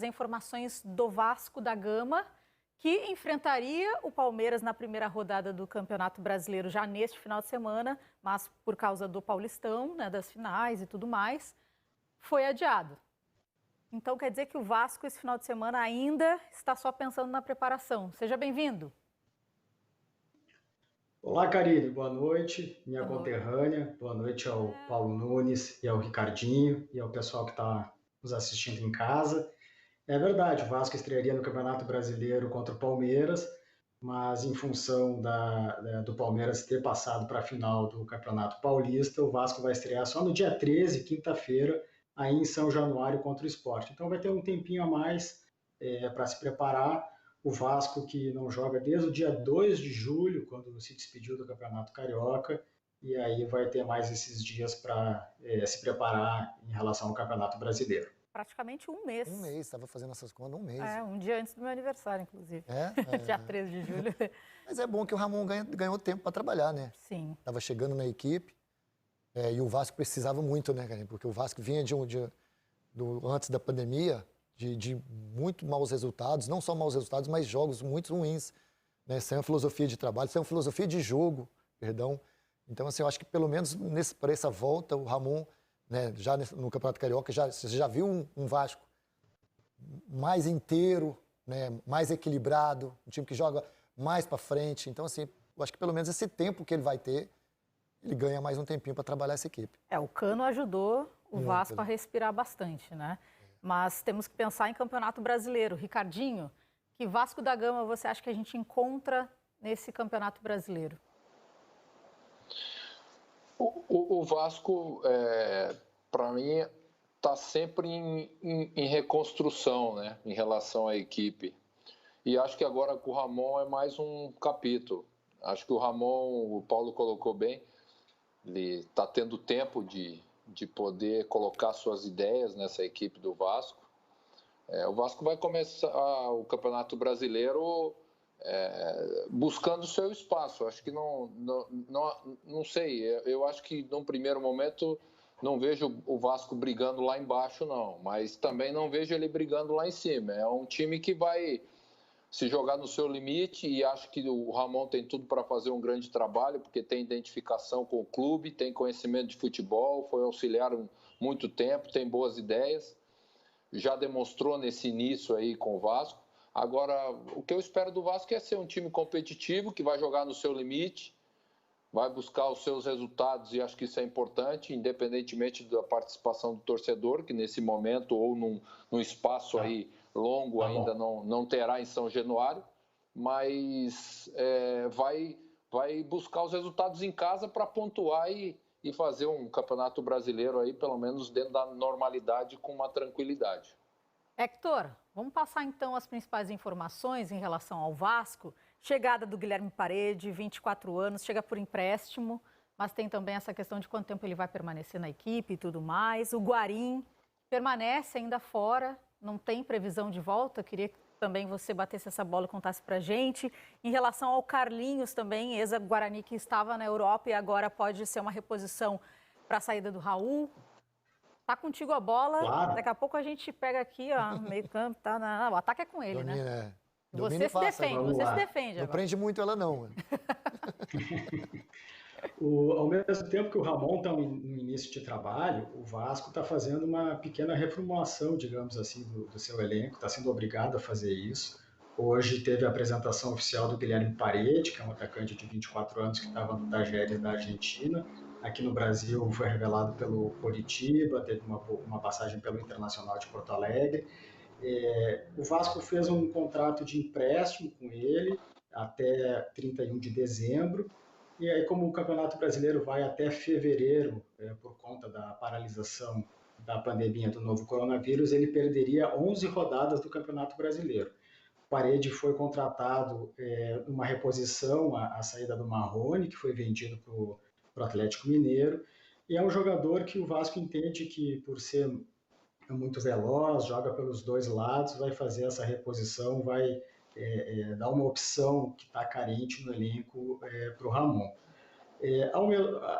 As informações do Vasco da Gama, que enfrentaria o Palmeiras na primeira rodada do Campeonato Brasileiro já neste final de semana, mas por causa do Paulistão, né, das finais e tudo mais, foi adiado. Então quer dizer que o Vasco esse final de semana ainda está só pensando na preparação. Seja bem-vindo. Olá, Karine, boa noite, minha conterrânea, boa noite ao Paulo Nunes e ao Ricardinho e ao pessoal que está nos assistindo em casa. É verdade, o Vasco estrearia no Campeonato Brasileiro contra o Palmeiras, mas em função do Palmeiras ter passado para a final do Campeonato Paulista, o Vasco vai estrear só no dia 13, quinta-feira, aí em São Januário contra o Sport. Então vai ter um tempinho a mais para se preparar. O Vasco que não joga desde o dia 2 de julho, quando se despediu do Campeonato Carioca, e aí vai ter mais esses dias para se preparar em relação ao Campeonato Brasileiro. Praticamente um mês. Um mês, estava fazendo essas contas, um mês. Um dia antes do meu aniversário, inclusive. Dia 13 de julho. Mas é bom que o Ramon ganhou tempo para trabalhar, né? Sim. Estava chegando na equipe e o Vasco precisava muito, né, cara? Porque o Vasco vinha antes da pandemia de muito maus resultados, não só maus resultados, mas jogos muito ruins, né? Sem uma filosofia de trabalho, sem uma filosofia de jogo, perdão. Então, assim, eu acho que pelo menos para essa volta, o Ramon, né, já no Campeonato Carioca, você já viu um Vasco mais inteiro, né, mais equilibrado, um time que joga mais para frente. Então, assim, eu acho que pelo menos esse tempo que ele vai ter, ele ganha mais um tempinho para trabalhar essa equipe. O Cano ajudou o Vasco a respirar bastante, né? Mas temos que pensar em Campeonato Brasileiro. Ricardinho, que Vasco da Gama você acha que a gente encontra nesse Campeonato Brasileiro? O Vasco, para mim, está sempre em reconstrução, né, em relação à equipe. E acho que agora com o Ramon é mais um capítulo. Acho que o Ramon, o Paulo colocou bem, ele está tendo tempo de poder colocar suas ideias nessa equipe do Vasco. O Vasco vai começar o Campeonato Brasileiro buscando o seu espaço. Acho que não sei, eu acho que num primeiro momento não vejo o Vasco brigando lá embaixo, não, mas também não vejo ele brigando lá em cima. É um time que vai se jogar no seu limite e acho que o Ramon tem tudo para fazer um grande trabalho, porque tem identificação com o clube, tem conhecimento de futebol, foi auxiliar muito tempo, tem boas ideias, já demonstrou nesse início aí com o Vasco. Agora, o que eu espero do Vasco é ser um time competitivo, que vai jogar no seu limite, vai buscar os seus resultados, e acho que isso é importante, independentemente da participação do torcedor, que nesse momento ou num espaço aí longo ainda não terá em São Januário, mas vai buscar os resultados em casa para pontuar e fazer um campeonato brasileiro aí, pelo menos dentro da normalidade, com uma tranquilidade. Hector, vamos passar então as principais informações em relação ao Vasco. Chegada do Guilherme Parede, 24 anos, chega por empréstimo, mas tem também essa questão de quanto tempo ele vai permanecer na equipe e tudo mais. O Guarim permanece ainda fora, não tem previsão de volta. Queria que também você batesse essa bola e contasse pra gente. Em relação ao Carlinhos também, ex-Guarani que estava na Europa e agora pode ser uma reposição para a saída do Raul. Tá contigo a bola, claro. Daqui a pouco a gente pega aqui, ó, no meio campo, o ataque é com ele, né? Você se defende. Não prende muito ela, não. Ao mesmo tempo que o Ramon está no início de trabalho, o Vasco está fazendo uma pequena reformulação, digamos assim, do seu elenco, está sendo obrigado a fazer isso. Hoje teve a apresentação oficial do Guilherme Parede, que é um atacante de 24 anos que estava no Tajeres da Argentina. Aqui no Brasil foi revelado pelo Coritiba, teve uma passagem pelo Internacional de Porto Alegre. O Vasco fez um contrato de empréstimo com ele até 31 de dezembro. E aí, como o Campeonato Brasileiro vai até fevereiro, por conta da paralisação da pandemia do novo coronavírus, ele perderia 11 rodadas do Campeonato Brasileiro. O Parede foi contratado numa reposição à saída do Marrone, que foi vendido para o Atlético Mineiro, e é um jogador que o Vasco entende que, por ser muito veloz, joga pelos dois lados, vai fazer essa reposição, vai dar uma opção que está carente no elenco para o Ramon.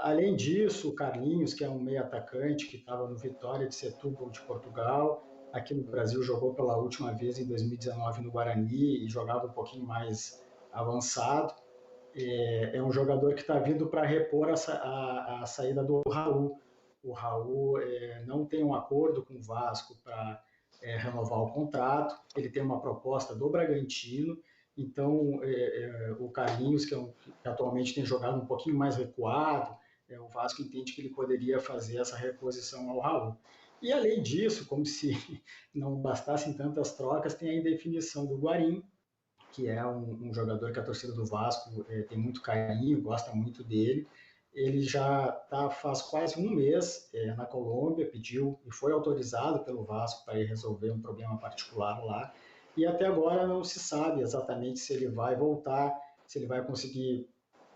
Além disso, o Carlinhos, que é um meio atacante que estava no Vitória de Setúbal de Portugal, aqui no Brasil, jogou pela última vez em 2019 no Guarani e jogava um pouquinho mais avançado. É um jogador que está vindo para repor a saída do Raul. O Raul não tem um acordo com o Vasco para renovar o contrato, ele tem uma proposta do Bragantino, então o Carlinhos, que atualmente tem jogado um pouquinho mais recuado, o Vasco entende que ele poderia fazer essa reposição ao Raul. E além disso, como se não bastassem tantas trocas, tem a indefinição do Guarim, que é um jogador que a torcida do Vasco tem muito carinho, gosta muito dele. Ele já está faz quase um mês na Colômbia, pediu e foi autorizado pelo Vasco para ir resolver um problema particular lá. E até agora não se sabe exatamente se ele vai voltar, se ele vai conseguir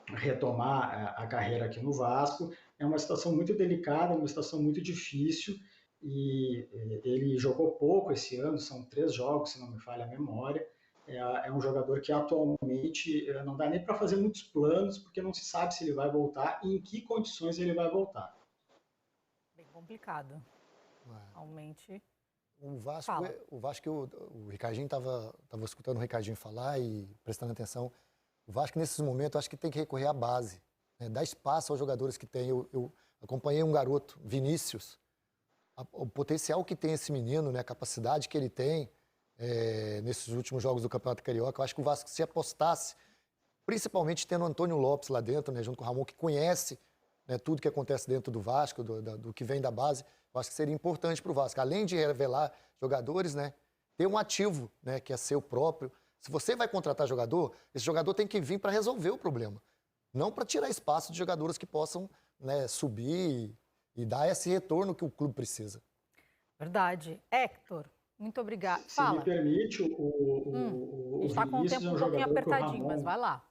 retomar a carreira aqui no Vasco. É uma situação muito delicada, uma situação muito difícil. E ele jogou pouco esse ano, são 3 jogos, se não me falha a memória. É um jogador que atualmente não dá nem para fazer muitos planos, porque não se sabe se ele vai voltar e em que condições ele vai voltar. Bem complicado. Realmente. O Vasco, o Ricardinho estava escutando o Ricardinho falar e prestando atenção. O Vasco, nesses momentos, eu acho que tem que recorrer à base, né? Dar espaço aos jogadores que tem. Eu acompanhei um garoto, Vinícius, o potencial que tem esse menino, né? A capacidade que ele tem. Nesses últimos jogos do Campeonato Carioca, eu acho que o Vasco, se apostasse, principalmente tendo o Antônio Lopes lá dentro, né, junto com o Ramon, que conhece, né, tudo que acontece dentro do Vasco, do que vem da base, eu acho que seria importante para o Vasco, além de revelar jogadores, né, ter um ativo, né, que é seu próprio. Se você vai contratar jogador, esse jogador tem que vir para resolver o problema, não para tirar espaço de jogadores que possam, né, subir e dar esse retorno que o clube precisa. Verdade. Héctor, muito obrigada. Se me permite, A gente está com o Vinícius tempo é um pouquinho apertadinho, Ramon... mas vai lá.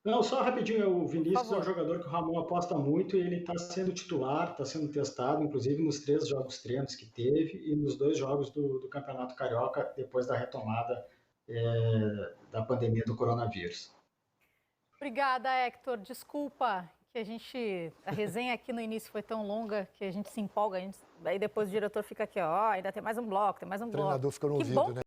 Não, só rapidinho, o Vinícius é um jogador que o Ramon aposta muito e ele está sendo titular, está sendo testado, inclusive nos 3 jogos treinos que teve e nos 2 jogos do Campeonato Carioca, depois da retomada da pandemia do coronavírus. Obrigada, Héctor. Desculpa que a resenha aqui no início foi tão longa que a gente se empolga, aí depois o diretor fica aqui, ó, ainda tem mais um bloco, tem mais um bloco. O treinador ficou no ouvido, né?